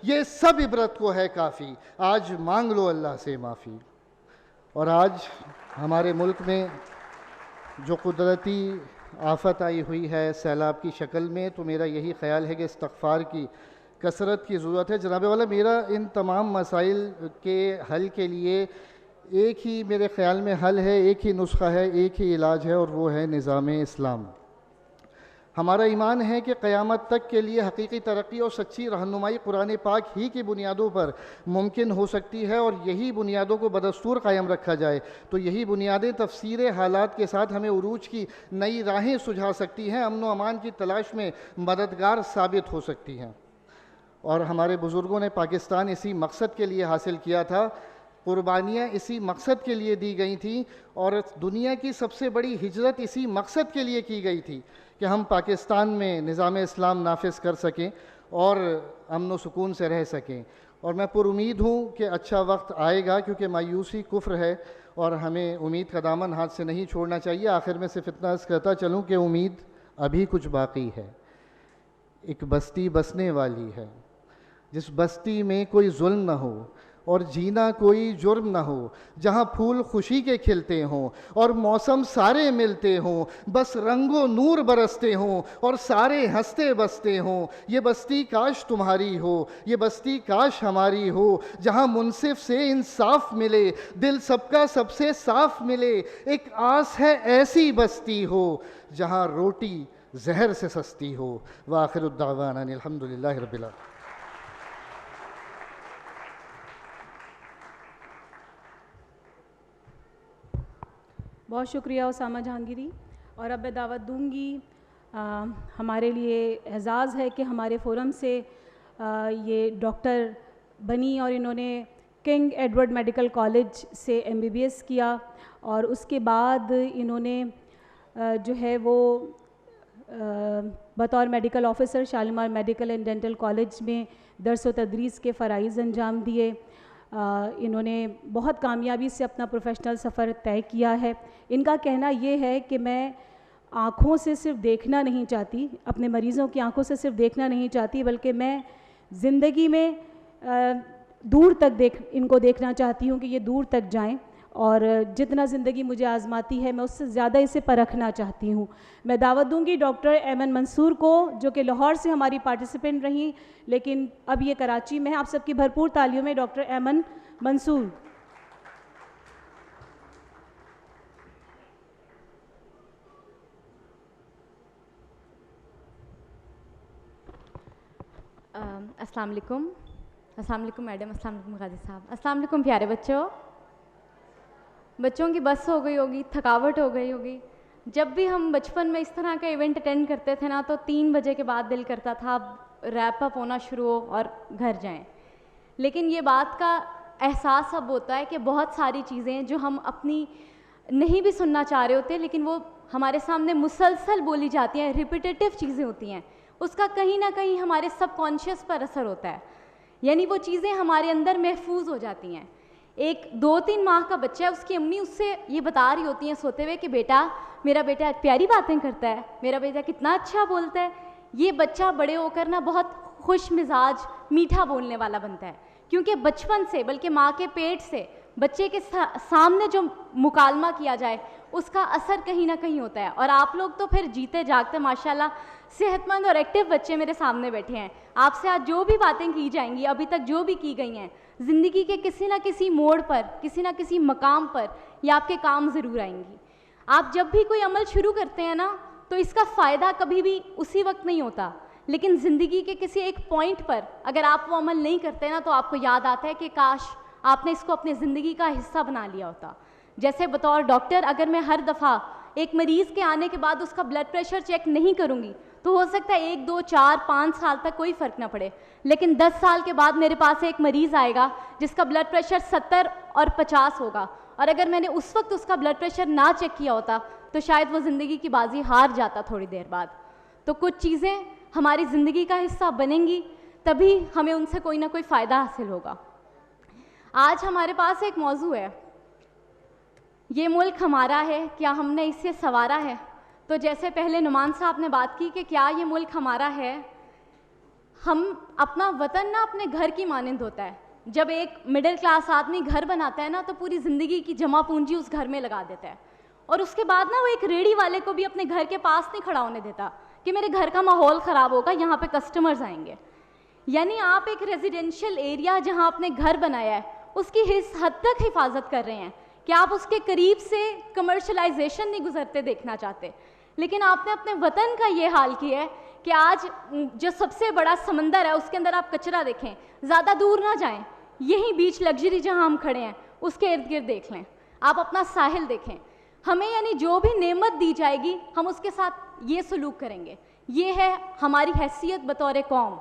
یہ سب عبرت کو ہے کافی، آج مانگ لو اللہ سے معافی۔ اور آج ہمارے ملک میں جو قدرتی آفت آئی ہوئی ہے سیلاب کی شکل میں، تو میرا یہی خیال ہے کہ استغفار کی کثرت کی ضرورت ہے۔ جناب والا، میرا ان تمام مسائل کے حل کے لیے ایک ہی میرے خیال میں حل ہے، ایک ہی نسخہ ہے، ایک ہی علاج ہے، اور وہ ہے نظام اسلام۔ ہمارا ایمان ہے کہ قیامت تک کے لیے حقیقی ترقی اور سچی رہنمائی قرآن پاک ہی کی بنیادوں پر ممکن ہو سکتی ہے، اور یہی بنیادوں کو بدستور قائم رکھا جائے تو یہی بنیادیں تفسیر حالات کے ساتھ ہمیں عروج کی نئی راہیں سجھا سکتی ہیں، امن و امان کی تلاش میں مددگار ثابت ہو سکتی ہیں۔ اور ہمارے بزرگوں نے پاکستان اسی مقصد کے لیے حاصل کیا تھا، قربانیاں اسی مقصد کے لیے دی گئی تھیں، اور دنیا کی سب سے بڑی ہجرت اسی مقصد کے لیے کی گئی تھی کہ ہم پاکستان میں نظام اسلام نافذ کر سکیں اور امن و سکون سے رہ سکیں۔ اور میں پر امید ہوں کہ اچھا وقت آئے گا، کیونکہ مایوسی کفر ہے اور ہمیں امید کا دامن ہاتھ سے نہیں چھوڑنا چاہیے۔ آخر میں صرف اتنا عرض کرتا چلوں کہ امید ابھی کچھ باقی ہے۔ ایک بستی بسنے والی ہے، جس بستی میں کوئی ظلم نہ ہو اور جینا کوئی جرم نہ ہو، جہاں پھول خوشی کے کھلتے ہوں اور موسم سارے ملتے ہوں، بس رنگ و نور برستے ہوں اور سارے ہنستے بستے ہوں۔ یہ بستی کاش تمہاری ہو، یہ بستی کاش ہماری ہو، جہاں منصف سے انصاف ملے، دل سب کا سب سے صاف ملے۔ ایک آس ہے ایسی بستی ہو جہاں روٹی زہر سے سستی ہو۔ وآخر الدعوانا ان الحمدللہ رب العالمین۔ بہت شکریہ اسامہ جہانگیری، اور اب میں دعوت دوں گی، ہمارے لیے اعزاز ہے کہ ہمارے فورم سے یہ ڈاکٹر بنی اور انہوں نے کنگ ایڈورڈ میڈیکل کالج سے MBBS کیا، اور اس کے بعد انہوں نے جو ہے وہ بطور medical officer Shalimar medical and dental college میں درس و تدریس کے فرائض انجام دیے۔ انہوں نے بہت کامیابی سے اپنا پروفیشنل سفر طے کیا ہے۔ ان کا کہنا یہ ہے کہ میں آنکھوں سے صرف دیکھنا نہیں چاہتی، اپنے مریضوں کی آنکھوں سے صرف دیکھنا نہیں چاہتی، بلکہ میں زندگی میں دور تک ان کو دیکھنا چاہتی ہوں کہ یہ دور تک جائیں، اور جتنا زندگی مجھے آزماتی ہے میں اس سے زیادہ اسے پرکھنا چاہتی ہوں۔ میں دعوت دوں گی ڈاکٹر ایمن منصور کو، جو کہ لاہور سے ہماری پارٹیسپینٹ رہیں لیکن اب یہ کراچی میں ہے۔ آپ سب کی بھرپور تالیوں میں ڈاکٹر ایمن منصور۔ السلام علیکم۔ السلام علیکم میڈم، السلام علیکم غازی صاحب، السلام علیکم پیارے بچوں کی بس ہو گئی ہوگی، تھکاوٹ ہو گئی ہوگی۔ جب بھی ہم بچپن میں اس طرح کا ایونٹ اٹینڈ کرتے تھے نا، تو 3 بجے کے بعد دل کرتا تھا اب ریپ اپ ہونا شروع ہو اور گھر جائیں، لیکن یہ بات کا احساس اب ہوتا ہے کہ بہت ساری چیزیں جو ہم اپنی نہیں بھی سننا چاہ رہے ہوتے لیکن وہ ہمارے سامنے مسلسل بولی جاتی ہیں، ریپیٹیٹیو چیزیں ہوتی ہیں، اس کا کہیں نہ کہیں ہمارے سب کانشیس پر اثر ہوتا ہے، یعنی وہ چیزیں ہمارے اندر محفوظ ہو جاتی ہیں۔ ایک 2-3 ماہ کا بچہ ہے، اس کی امی اس سے یہ بتا رہی ہوتی ہیں سوتے ہوئے کہ بیٹا، میرا بیٹا پیاری باتیں کرتا ہے، میرا بیٹا کتنا اچھا بولتا ہے۔ یہ بچہ بڑے ہو کر نا بہت خوش مزاج، میٹھا بولنے والا بنتا ہے، کیونکہ بچپن سے، بلکہ ماں کے پیٹ سے بچے کے سامنے جو مکالمہ کیا جائے اس کا اثر کہیں نہ کہیں ہوتا ہے۔ اور آپ لوگ تو پھر جیتے جاگتے ماشاءاللہ صحت مند اور ایکٹیو بچے میرے سامنے بیٹھے ہیں۔ آپ سے آج جو بھی باتیں کی جائیں گی، ابھی تک جو بھی کی گئی ہیں، زندگی کے کسی نہ کسی موڑ پر، کسی نہ کسی مقام پر یہ آپ کے کام ضرور آئیں گی۔ آپ جب بھی کوئی عمل شروع کرتے ہیں نا، تو اس کا فائدہ کبھی بھی اسی وقت نہیں ہوتا، لیکن زندگی کے کسی ایک پوائنٹ پر اگر آپ وہ عمل نہیں کرتے نا، تو آپ کو یاد آتا ہے کہ کاش آپ نے اس کو اپنے زندگی کا حصہ بنا لیا ہوتا۔ جیسے بطور ڈاکٹر اگر میں ہر دفعہ ایک مریض کے آنے کے بعد اس کا بلڈ پریشر چیک نہیں کروں گی، تو ہو سکتا ہے 1 2 4 5 سال تک کوئی فرق نہ پڑے، لیکن 10 سال کے بعد میرے پاس ایک مریض آئے گا جس کا بلڈ پریشر 70 اور 50 ہوگا، اور اگر میں نے اس وقت اس کا بلڈ پریشر نہ چیک کیا ہوتا تو شاید وہ زندگی کی بازی ہار جاتا تھوڑی دیر بعد۔ تو کچھ چیزیں ہماری زندگی کا حصہ بنیں گی، تبھی ہمیں ان سے کوئی نہ کوئی فائدہ حاصل ہوگا۔ آج ہمارے پاس ایک موضوع ہے، یہ ملک ہمارا ہے، کیا ہم نے اسے سنوارا ہے؟ تو جیسے پہلے نعمان صاحب نے بات کی کہ کیا یہ ملک ہمارا ہے، ہم اپنا وطن نا اپنے گھر کی مانند ہوتا ہے. جب ایک مڈل کلاس آدمی گھر بناتا ہے نا تو پوری زندگی کی جمع پونجی اس گھر میں لگا دیتا ہے, اور اس کے بعد نا وہ ایک ریڑھی والے کو بھی اپنے گھر کے پاس نہیں کھڑا ہونے دیتا کہ میرے گھر کا ماحول خراب ہوگا, یہاں پہ کسٹمرز آئیں گے. یعنی آپ ایک ریزیڈینشیل ایریا جہاں آپ نے گھر بنایا ہے اس کی اس حد تک حفاظت کر رہے ہیں کہ آپ اس کے قریب سے کمرشلائزیشن نہیں گزرتے دیکھنا چاہتے. لیکن آپ نے اپنے وطن کا یہ حال کیا ہے کہ آج جو سب سے بڑا سمندر ہے اس کے اندر آپ کچرا دیکھیں, زیادہ دور نہ جائیں, یہی بیچ لگژری جہاں ہم کھڑے ہیں اس کے ارد گرد دیکھ لیں, آپ اپنا ساحل دیکھیں. ہمیں یعنی جو بھی نعمت دی جائے گی ہم اس کے ساتھ یہ سلوک کریں گے. یہ ہے ہماری حیثیت بطور قوم.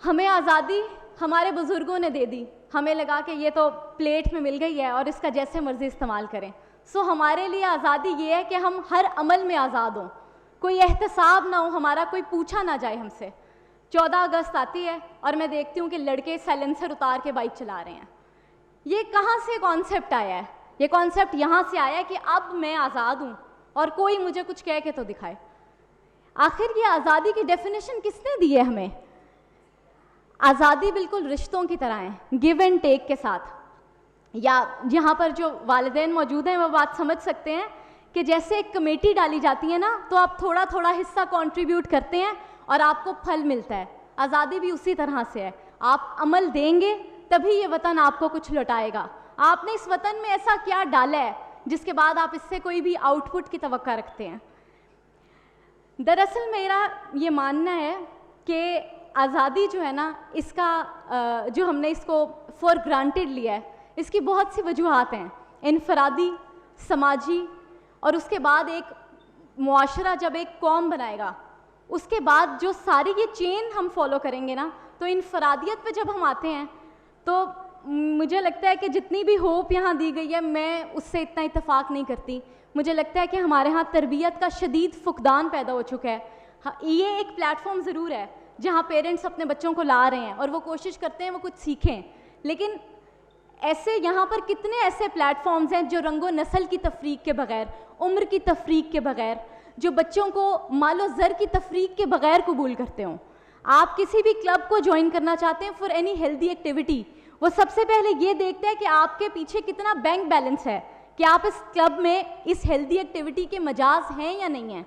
ہمیں آزادی ہمارے بزرگوں نے دے دی, ہمیں لگا کہ یہ تو پلیٹ میں مل گئی ہے اور اس کا جیسے مرضی استعمال کریں. سو ہمارے لیے آزادی یہ ہے کہ ہم ہر عمل میں آزاد ہوں, کوئی احتساب نہ ہو ہمارا, کوئی پوچھا نہ جائے ہم سے. 14 اگست آتی ہے اور میں دیکھتی ہوں کہ لڑکے سائلنسر اتار کے بائک چلا رہے ہیں. یہ کہاں سے کانسیپٹ آیا ہے؟ یہ کانسیپٹ یہاں سے آیا ہے کہ اب میں آزاد ہوں اور کوئی مجھے کچھ کہہ کے تو دکھائے. آخر یہ آزادی کی ڈیفینیشن کس نے دی ہے ہمیں؟ آزادی بالکل رشتوں کی طرح ہے, گیو اینڈ ٹیک کے ساتھ. یا یہاں پر جو والدین موجود ہیں وہ بات سمجھ سکتے ہیں کہ جیسے ایک کمیٹی ڈالی جاتی ہے نا تو آپ تھوڑا تھوڑا حصہ کنٹریبیوٹ کرتے ہیں اور آپ کو پھل ملتا ہے. آزادی بھی اسی طرح سے ہے, آپ عمل دیں گے تبھی یہ وطن آپ کو کچھ لوٹائے گا. آپ نے اس وطن میں ایسا کیا ڈالا ہے جس کے بعد آپ اس سے کوئی بھی آؤٹ پٹ کی توقع رکھتے ہیں؟ دراصل میرا یہ ماننا ہے کہ آزادی جو ہے نا اس کا جو ہم نے اس کو فار گرانٹیڈ لیا ہے, اس کی بہت سی وجوہات ہیں, انفرادی, سماجی, اور اس کے بعد ایک معاشرہ جب ایک قوم بنائے گا اس کے بعد جو ساری یہ چین ہم فالو کریں گے نا, تو انفرادیت پہ جب ہم آتے ہیں تو مجھے لگتا ہے کہ جتنی بھی ہوپ یہاں دی گئی ہے میں اس سے اتنا اتفاق نہیں کرتی. مجھے لگتا ہے کہ ہمارے ہاں تربیت کا شدید فقدان پیدا ہو چکا ہے. یہ ایک پلیٹ فارم ضرور ہے جہاں پیرنٹس اپنے بچوں کو لا رہے ہیں اور وہ کوشش کرتے ہیں وہ کچھ سیکھیں, لیکن ایسے یہاں پر کتنے ایسے پلیٹ فارمز ہیں جو رنگ و نسل کی تفریق کے بغیر, عمر کی تفریق کے بغیر, جو بچوں کو مال و زر کی تفریق کے بغیر قبول کرتے ہوں. آپ کسی بھی کلب کو جوائن کرنا چاہتے ہیں فار اینی ہیلدی ایکٹیویٹی, وہ سب سے پہلے یہ دیکھتے ہیں کہ آپ کے پیچھے کتنا بینک بیلنس ہے, کہ آپ اس کلب میں اس ہیلدی ایکٹیویٹی کے مجاز ہیں یا نہیں ہیں.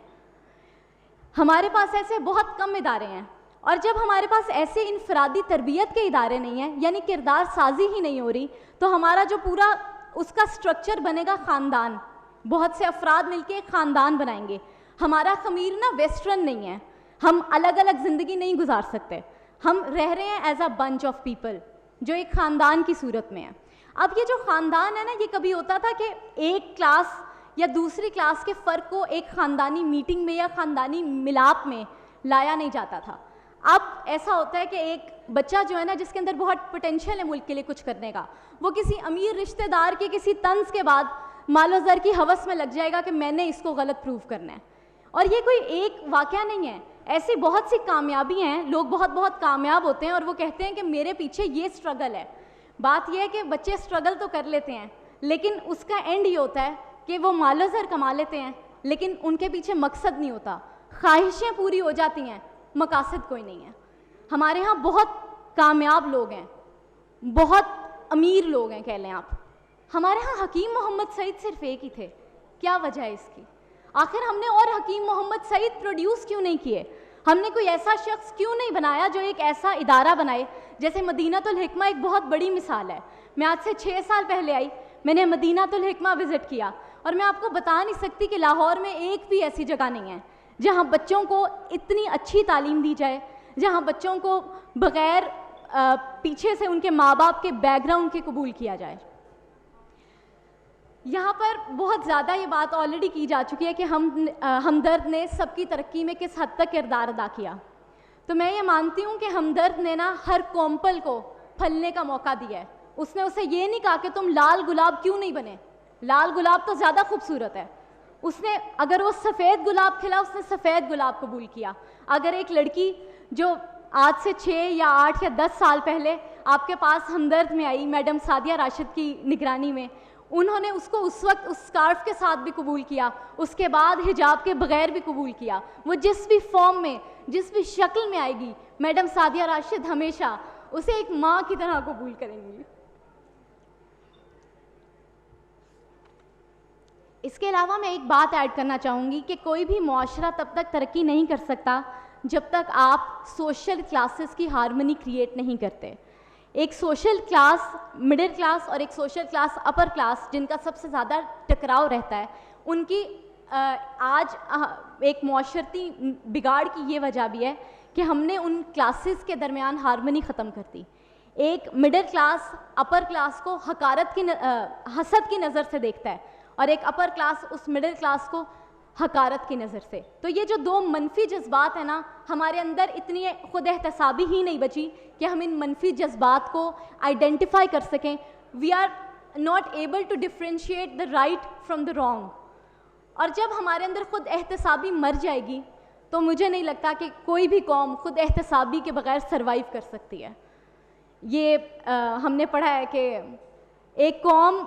ہمارے پاس ایسے بہت کم ادارے ہیں, اور جب ہمارے پاس ایسے انفرادی تربیت کے ادارے نہیں ہیں, یعنی کردار سازی ہی نہیں ہو رہی, تو ہمارا جو پورا اس کا سٹرکچر بنے گا خاندان, بہت سے افراد مل کے ایک خاندان بنائیں گے. ہمارا خمیر نا ویسٹرن نہیں ہے, ہم الگ الگ زندگی نہیں گزار سکتے, ہم رہ رہے ہیں as a bunch of people جو ایک خاندان کی صورت میں ہے. اب یہ جو خاندان ہے نا, یہ کبھی ہوتا تھا کہ ایک کلاس یا دوسری کلاس کے فرق کو ایک خاندانی میٹنگ میں یا خاندانی ملاپ میں لایا نہیں جاتا تھا. اب ایسا ہوتا ہے کہ ایک بچہ جو ہے نا جس کے اندر بہت پوٹینشیل ہے ملک کے لیے کچھ کرنے کا, وہ کسی امیر رشتہ دار کے کسی طنز کے بعد مال و زر کی ہوس میں لگ جائے گا کہ میں نے اس کو غلط پروف کرنا ہے. اور یہ کوئی ایک واقعہ نہیں ہے, ایسی بہت سی کامیابی ہیں, لوگ بہت بہت کامیاب ہوتے ہیں اور وہ کہتے ہیں کہ میرے پیچھے یہ سٹرگل ہے. بات یہ ہے کہ بچے سٹرگل تو کر لیتے ہیں, لیکن اس کا اینڈ یہ ہوتا ہے کہ وہ مال و زر کما لیتے ہیں, لیکن ان کے پیچھے مقصد نہیں ہوتا. خواہشیں پوری ہو جاتی ہیں, مقاصد کوئی نہیں ہے. ہمارے ہاں بہت کامیاب لوگ ہیں, بہت امیر لوگ ہیں کہہ لیں آپ. ہمارے ہاں حکیم محمد سعید صرف ایک ہی تھے. کیا وجہ ہے اس کی؟ آخر ہم نے اور حکیم محمد سعید پروڈیوس کیوں نہیں کیے؟ ہم نے کوئی ایسا شخص کیوں نہیں بنایا جو ایک ایسا ادارہ بنائے؟ جیسے مدینۃ الحکمہ ایک بہت بڑی مثال ہے. میں آج سے 6 سال پہلے آئی, میں نے مدینۃ الحکمہ وزٹ کیا, اور میں آپ کو بتا نہیں سکتی کہ لاہور میں ایک بھی ایسی جگہ نہیں ہے جہاں بچوں کو اتنی اچھی تعلیم دی جائے, جہاں بچوں کو بغیر پیچھے سے ان کے ماں باپ کے بیک گراؤنڈ کے قبول کیا جائے. یہاں پر بہت زیادہ یہ بات آلریڈی کی جا چکی ہے کہ ہمدرد نے سب کی ترقی میں کس حد تک کردار ادا کیا. تو میں یہ مانتی ہوں کہ ہمدرد نے نا ہر کومپل کو پھلنے کا موقع دیا ہے. اس نے اسے یہ نہیں کہا کہ تم لال گلاب کیوں نہیں بنے, لال گلاب تو زیادہ خوبصورت ہے. اس نے اگر وہ سفید گلاب کھلا, اس نے سفید گلاب قبول کیا. اگر ایک لڑکی جو آج سے 6 یا 8 یا 10 سال پہلے آپ کے پاس ہمدرد میں آئی میڈم سعدیہ راشد کی نگرانی میں, انہوں نے اس کو اس وقت اس سکارف کے ساتھ بھی قبول کیا, اس کے بعد حجاب کے بغیر بھی قبول کیا. وہ جس بھی فارم میں جس بھی شکل میں آئے گی میڈم سعدیہ راشد ہمیشہ اسے ایک ماں کی طرح قبول کریں گی. اس کے علاوہ میں ایک بات ایڈ کرنا چاہوں گی کہ کوئی بھی معاشرہ تب تک ترقی نہیں کر سکتا جب تک آپ سوشل کلاسز کی ہارمنی کریٹ نہیں کرتے. ایک سوشل کلاس مڈل کلاس اور ایک سوشل کلاس اپر کلاس جن کا سب سے زیادہ ٹکراؤ رہتا ہے, ان کی آج ایک معاشرتی بگاڑ کی یہ وجہ بھی ہے کہ ہم نے ان کلاسز کے درمیان ہارمنی ختم کر دی. ایک مڈل کلاس اپر کلاس کو حقارت کی حسد کی نظر سے دیکھتا ہے اور ایک اپر کلاس اس مڈل کلاس کو حقارت کی نظر سے. تو یہ جو دو منفی جذبات ہیں نا, ہمارے اندر اتنی خود احتسابی ہی نہیں بچی کہ ہم ان منفی جذبات کو آئیڈینٹیفائی کر سکیں. We are not able to differentiate the right from the wrong. اور جب ہمارے اندر خود احتسابی مر جائے گی تو مجھے نہیں لگتا کہ کوئی بھی قوم خود احتسابی کے بغیر سروائیو کر سکتی ہے. یہ ہم نے پڑھا ہے کہ ایک قوم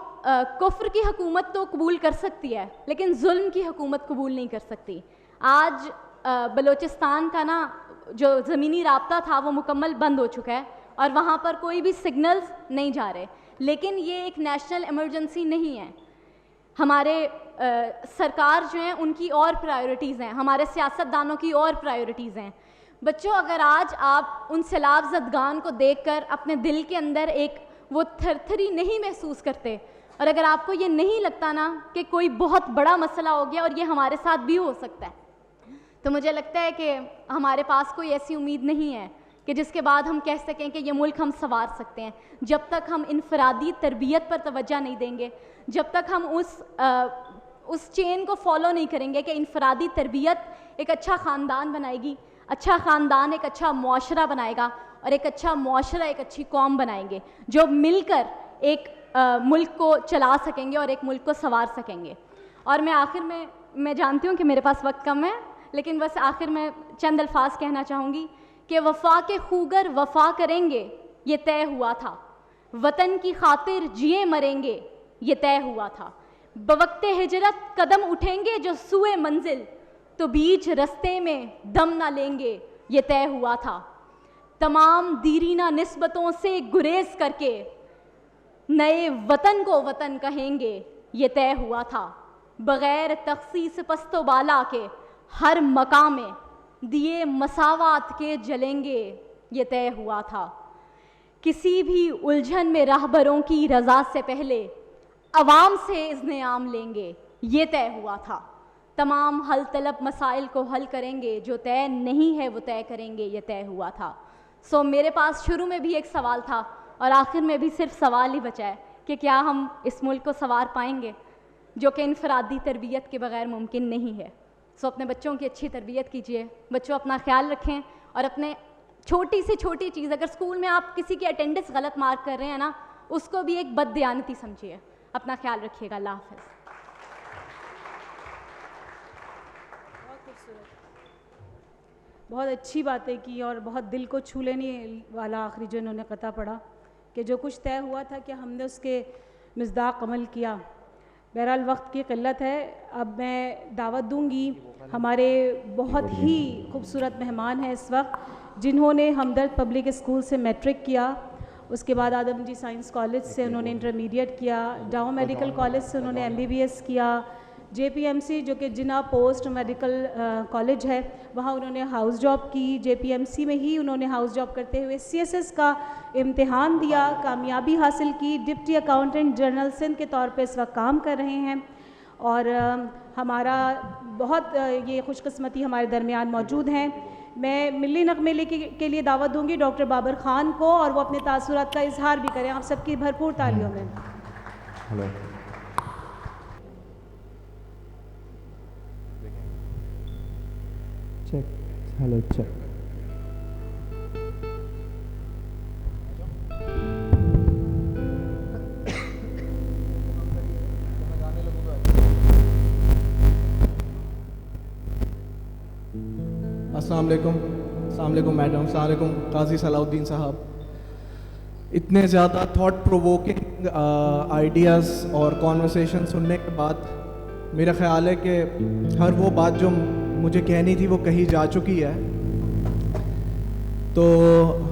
کفر کی حکومت تو قبول کر سکتی ہے لیکن ظلم کی حکومت قبول نہیں کر سکتی. آج بلوچستان کا نا جو زمینی رابطہ تھا وہ مکمل بند ہو چکا ہے اور وہاں پر کوئی بھی سگنلز نہیں جا رہے, لیکن یہ ایک نیشنل ایمرجنسی نہیں ہے. ہمارے سرکار جو ہیں ان کی اور پرائیورٹیز ہیں, ہمارے سیاستدانوں کی اور پرائیورٹیز ہیں. بچوں, اگر آج آپ ان سیلاب زدگان کو دیکھ کر اپنے دل کے اندر ایک وہ تھر تھری نہیں محسوس کرتے, اور اگر آپ کو یہ نہیں لگتا نا کہ کوئی بہت بڑا مسئلہ ہو گیا اور یہ ہمارے ساتھ بھی ہو سکتا ہے, تو مجھے لگتا ہے کہ ہمارے پاس کوئی ایسی امید نہیں ہے کہ جس کے بعد ہم کہہ سکیں کہ یہ ملک ہم سنوار سکتے ہیں. جب تک ہم انفرادی تربیت پر توجہ نہیں دیں گے, جب تک ہم اس چین کو فالو نہیں کریں گے کہ انفرادی تربیت ایک اچھا خاندان بنائے گی, اچھا خاندان ایک اچھا معاشرہ بنائے گا, اور ایک اچھا معاشرہ ایک اچھی قوم بنائیں گے جو مل کر ایک ملک کو چلا سکیں گے اور ایک ملک کو سنوار سکیں گے. اور میں آخر میں جانتی ہوں کہ میرے پاس وقت کم ہے, لیکن بس آخر میں چند الفاظ کہنا چاہوں گی کہ وفا کے خوگر وفا کریں گے یہ طے ہوا تھا, وطن کی خاطر جیے مریں گے یہ طے ہوا تھا, بوقت ہجرت قدم اٹھیں گے جو سوئے منزل تو بیچ رستے میں دم نہ لیں گے یہ طے ہوا تھا, تمام دیرینہ نسبتوں سے گریز کر کے نئے وطن کو وطن کہیں گے یہ طے ہوا تھا, بغیر تخصیص پست و بالا کے ہر مقام میں دیے مساوات کے جلیں گے یہ طے ہوا تھا, کسی بھی الجھن میں راہبروں کی رضا سے پہلے عوام سے اذن عام لیں گے یہ طے ہوا تھا, تمام حل طلب مسائل کو حل کریں گے جو طے نہیں ہے وہ طے کریں گے یہ طے ہوا تھا. سو میرے پاس شروع میں بھی ایک سوال تھا اور آخر میں بھی صرف سوال ہی بچا ہے کہ کیا ہم اس ملک کو سنوار پائیں گے, جو کہ انفرادی تربیت کے بغیر ممکن نہیں ہے. سو اپنے بچوں کی اچھی تربیت کیجیے, بچوں اپنا خیال رکھیں, اور اپنے چھوٹی سے چھوٹی چیز, اگر اسکول میں آپ کسی کی اٹینڈنس غلط مارک کر رہے ہیں نا, اس کو بھی ایک بد دیانتی سمجھیے. اپنا خیال رکھیے گا. اللہ حافظ. بہت اچھی باتیں کی اور بہت دل کو چھو لینے والا آخری جو انہوں نے قطعہ پڑھا کہ جو کچھ طے ہوا تھا کہ ہم نے اس کے مصداق عمل کیا. بہرحال وقت کی قلت ہے, اب میں دعوت دوں گی ہمارے بہت ہی خوبصورت مہمان ہیں اس وقت جنہوں نے ہمدرد پبلک اسکول سے میٹرک کیا, اس کے بعد آدم جی سائنس کالج سے انہوں نے انٹرمیڈیٹ کیا, ڈاؤں میڈیکل کالج سے انہوں نے MBBS کیا, جے پی ایم سی جو کہ جنا پوسٹ میڈیکل کالج ہے وہاں انہوں نے ہاؤس جاب کی, جے پی ایم سی میں ہی انہوں نے ہاؤس جاب کرتے ہوئے CSS کا امتحان دیا, کامیابی حاصل کی, ڈپٹی اکاؤنٹنٹ جنرل سندھ کے طور پہ اس وقت کام کر رہے ہیں. اور ہمارا بہت یہ خوش قسمتی ہمارے درمیان موجود ہیں. میں ملی نغمے کے لیے دعوت دوں گی ڈاکٹر بابر خان کو, اور وہ اپنے تاثرات کا اظہار بھی کریں. آپ سب کی بھرپور تالیوں میں. Hello check. السلام علیکم میڈم, السلام علیکم قاضی صلاح الدین صاحب. اتنے زیادہ تھاٹ پرووکنگ آئیڈیاز اور کانورسیشن سننے کے بعد میرا خیال ہے کہ ہر وہ بات جو مجھے کہنی تھی وہ کہی جا چکی ہے. تو